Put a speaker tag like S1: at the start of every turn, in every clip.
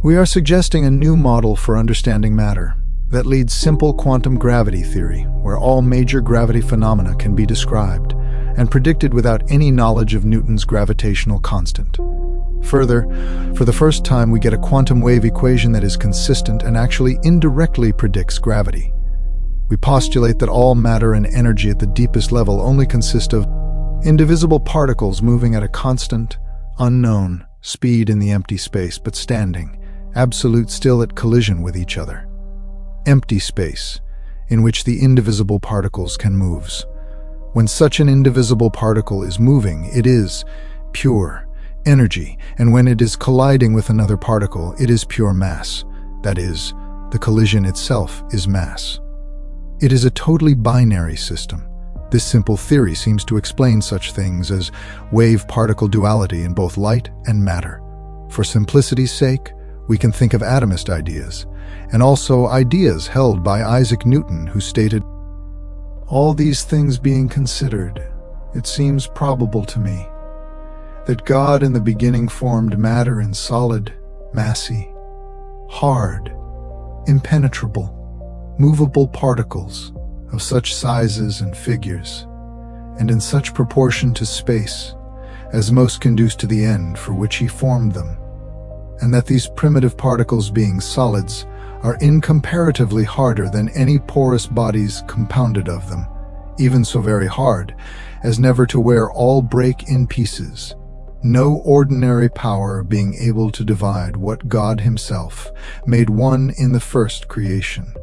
S1: We are suggesting a new model for understanding matter that leads simple quantum gravity theory, where all major gravity phenomena can be described and predicted without any knowledge of Newton's gravitational constant. Further, for the first time, we get a quantum wave equation that is consistent and actually indirectly predicts gravity. We postulate that all matter and energy at the deepest level only consist of indivisible particles moving at a constant, unknown speed in the empty space, but standing, absolute still at collision with each other. Empty space, in which the indivisible particles can move. When such an indivisible particle is moving, it is pure energy, and when it is colliding with another particle, it is pure mass. That is, the collision itself is mass. It is a totally binary system. This simple theory seems to explain such things as wave-particle duality in both light and matter. For simplicity's sake, we can think of atomist ideas, and also ideas held by Isaac Newton, who stated, "All these things being considered, it seems probable to me that God in the beginning formed matter in solid, massy, hard, impenetrable, movable particles of such sizes and figures, and in such proportion to space as most conduce to the end for which he formed them, and that these primitive particles, being solids, are incomparatively harder than any porous bodies compounded of them, even so very hard as never to wear all break in pieces, no ordinary power being able to divide what God himself made one in the first creation.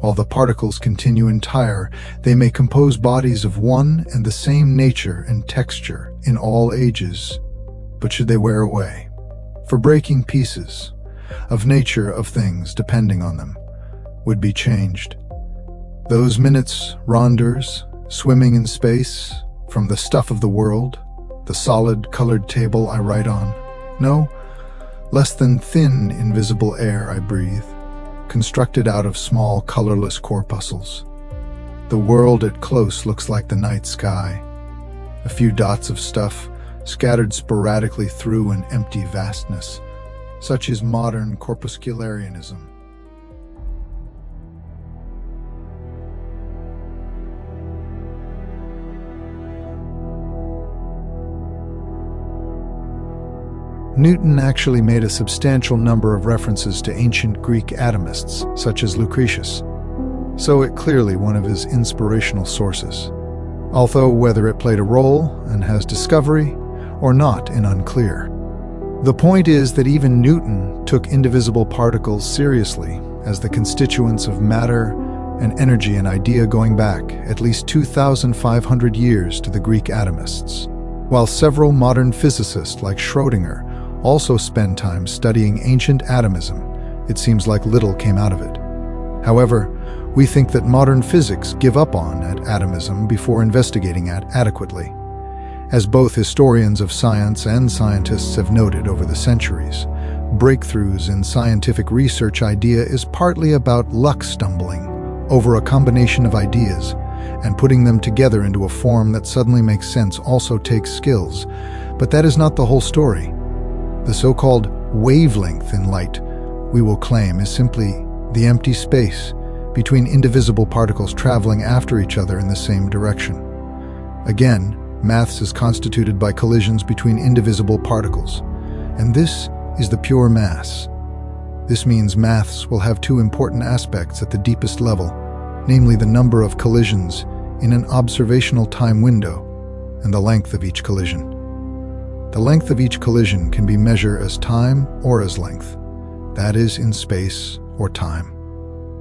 S1: While the particles continue entire, they may compose bodies of one and the same nature and texture in all ages. But should they wear away, for breaking pieces, of nature of things depending on them, would be changed. Those minutes, rondeurs, swimming in space, from the stuff of the world, the solid colored table I write on, no, less than thin invisible air I breathe, constructed out of small colorless corpuscles. The world at close looks like the night sky, a few dots of stuff scattered sporadically through an empty vastness. Such is modern corpuscularianism. Newton actually made a substantial number of references to ancient Greek atomists, such as Lucretius, so it clearly one of his inspirational sources, although whether it played a role and has discovery or not is unclear. The point is that even Newton took indivisible particles seriously as the constituents of matter and energy, an idea going back at least 2,500 years to the Greek atomists, while several modern physicists like Schrödinger also spend time studying ancient atomism. It seems like little came out of it. However, we think that modern physics give up on atomism before investigating it adequately. As both historians of science and scientists have noted over the centuries, breakthroughs in scientific research idea is partly about luck stumbling over a combination of ideas, and putting them together into a form that suddenly makes sense also takes skills. But that is not the whole story. The so-called wavelength in light, we will claim, is simply the empty space between indivisible particles traveling after each other in the same direction. Again, maths is constituted by collisions between indivisible particles, and this is the pure mass. This means maths will have two important aspects at the deepest level, namely the number of collisions in an observational time window and the length of each collision. The length of each collision can be measured as time or as length, that is, in space or time.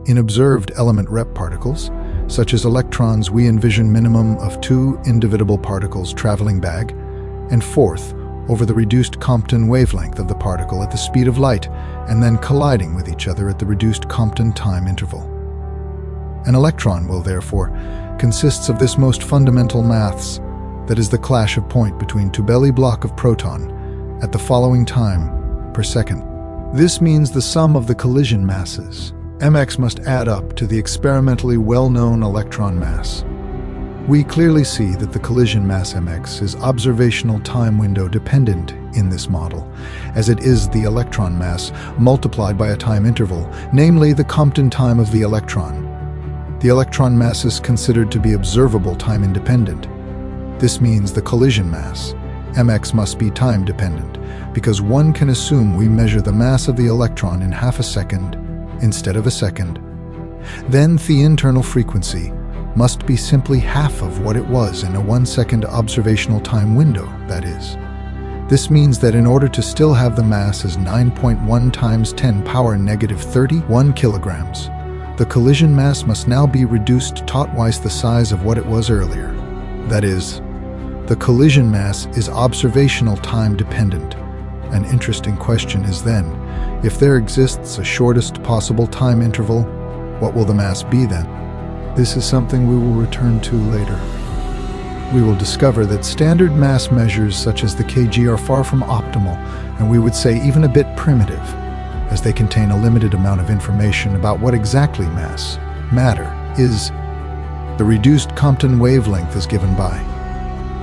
S1: In observed element rep particles, such as electrons, we envision minimum of two indivisible particles traveling back and forth over the reduced Compton wavelength of the particle at the speed of light, and then colliding with each other at the reduced Compton time interval. An electron will therefore consists of this most fundamental maths, that is the clash of point between two belly block of proton at the following time per second. This means the sum of the collision masses, mx, must add up to the experimentally well-known electron mass. We clearly see that the collision mass mx is observational time window dependent in this model, as it is the electron mass multiplied by a time interval, namely the Compton time of the electron. The electron mass is considered to be observable time independent. This means the collision mass, mx, must be time dependent, because one can assume we measure the mass of the electron in half a second instead of a second. Then the internal frequency must be simply half of what it was in a 1 second observational time window, that is. This means that in order to still have the mass as 9.1 times 10 power negative 31 kilograms, the collision mass must now be reduced to twice the size of what it was earlier. That is, the collision mass is observational time dependent. An interesting question is then, if there exists a shortest possible time interval, what will the mass be then? This is something we will return to later. We will discover that standard mass measures such as the kg are far from optimal, and we would say even a bit primitive, as they contain a limited amount of information about what exactly matter, is. The reduced Compton wavelength is given by.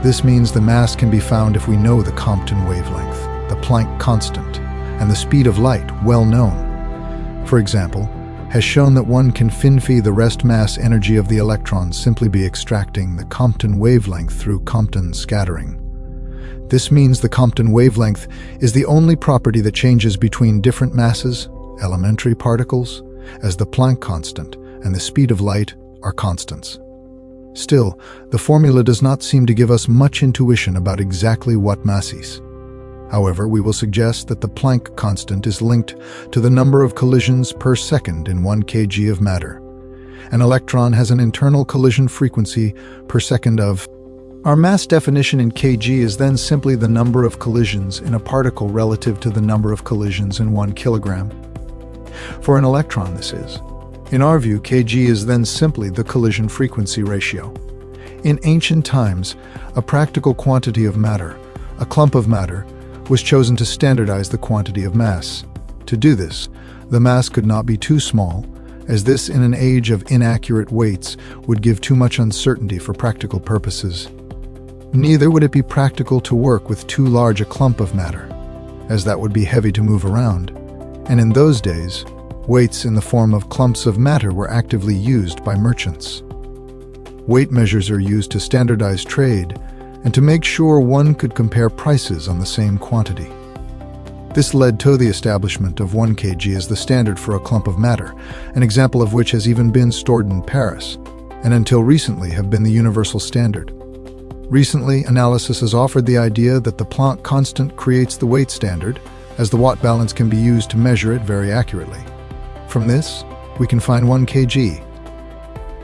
S1: This means the mass can be found if we know the Compton wavelength, the Planck constant, and the speed of light, well known. For example, has shown that one can finfy the rest mass energy of the electron simply by extracting the Compton wavelength through Compton scattering. This means the Compton wavelength is the only property that changes between different masses, elementary particles, as the Planck constant and the speed of light are constants. Still, the formula does not seem to give us much intuition about exactly what mass is. However, we will suggest that the Planck constant is linked to the number of collisions per second in 1 kg of matter. An electron has an internal collision frequency per second of. Our mass definition in kg is then simply the number of collisions in a particle relative to the number of collisions in 1 kilogram. For an electron, this is. In our view, kg is then simply the collision frequency ratio. In ancient times, a practical quantity of matter, a clump of matter, was chosen to standardize the quantity of mass. To do this, the mass could not be too small, as this in an age of inaccurate weights would give too much uncertainty for practical purposes. Neither would it be practical to work with too large a clump of matter, as that would be heavy to move around, and in those days, weights in the form of clumps of matter were actively used by merchants. Weight measures are used to standardize trade, and to make sure one could compare prices on the same quantity. This led to the establishment of 1 kg as the standard for a clump of matter, an example of which has even been stored in Paris, and until recently have been the universal standard. Recently, analysis has offered the idea that the Planck constant creates the weight standard, as the watt balance can be used to measure it very accurately. From this, we can find 1 kg.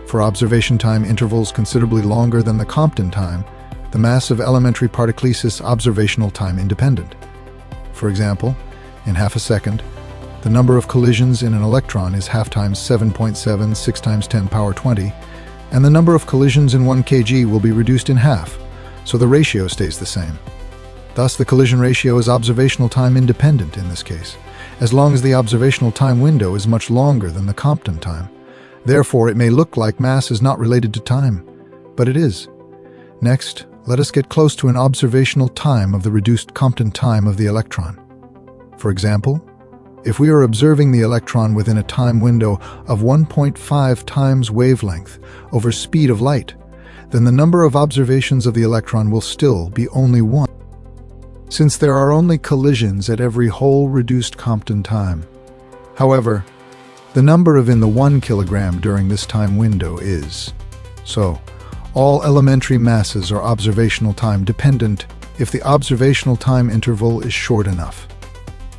S1: For observation time intervals considerably longer than the Compton time, the mass of elementary particles is observational time independent. For example, in half a second, the number of collisions in an electron is half times 7.76 times 10 power 20, and the number of collisions in 1 kg will be reduced in half, so the ratio stays the same. Thus, the collision ratio is observational time independent in this case, as long as the observational time window is much longer than the Compton time. Therefore, it may look like mass is not related to time, but it is. Next, let us get close to an observational time of the reduced Compton time of the electron. For example, if we are observing the electron within a time window of 1.5 times wavelength over speed of light, then the number of observations of the electron will still be only 1, since there are only collisions at every whole reduced Compton time. However, the number of in the 1 kilogram during this time window is. So, all elementary masses are observational time dependent if the observational time interval is short enough.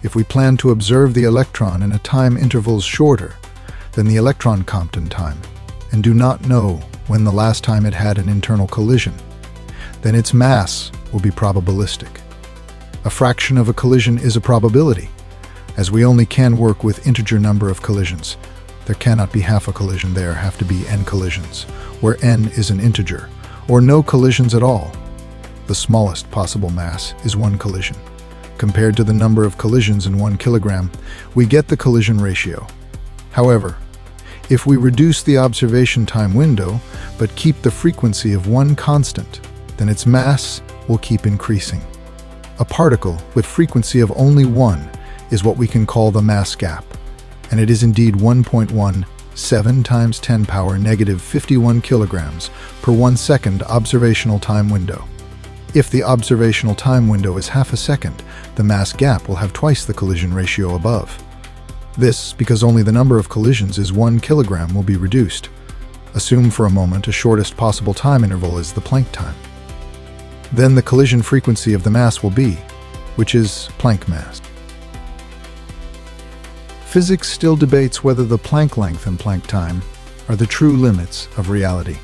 S1: If we plan to observe the electron in a time interval shorter than the electron Compton time, and do not know when the last time it had an internal collision, then its mass will be probabilistic. A fraction of a collision is a probability, as we only can work with integer number of collisions. There cannot be half a collision, there have to be n collisions, where n is an integer, or no collisions at all. The smallest possible mass is 1 collision. Compared to the number of collisions in 1 kilogram, we get the collision ratio. However, If we reduce the observation time window, but keep the frequency of one constant, then its mass will keep increasing. A particle with frequency of only 1 is what we can call the mass gap, and it is indeed 1.17 times 10 power negative 51 kilograms per 1 second observational time window. If the observational time window is half a second, the mass gap will have twice the collision ratio above. This because only the number of collisions is 1 kilogram will be reduced. Assume for a moment a shortest possible time interval is the Planck time. Then the collision frequency of the mass will be, which is Planck mass. Physics still debates whether the Planck length and Planck time are the true limits of reality.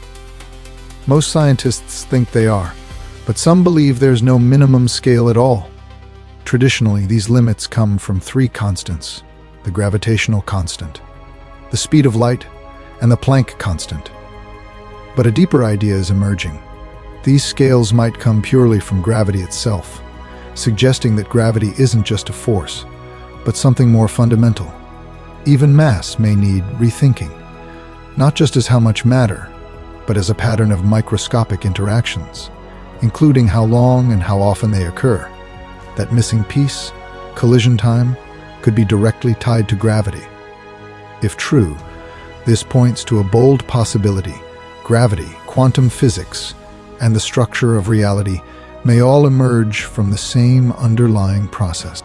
S1: Most scientists think they are, but some believe there's no minimum scale at all. Traditionally, these limits come from 3 constants: the gravitational constant, the speed of light, and the Planck constant. But a deeper idea is emerging. These scales might come purely from gravity itself, suggesting that gravity isn't just a force, but something more fundamental. Even mass may need rethinking, not just as how much matter, but as a pattern of microscopic interactions, including how long and how often they occur. That missing piece, collision time, could be directly tied to gravity. If true, this points to a bold possibility: gravity, quantum physics, and the structure of reality may all emerge from the same underlying process.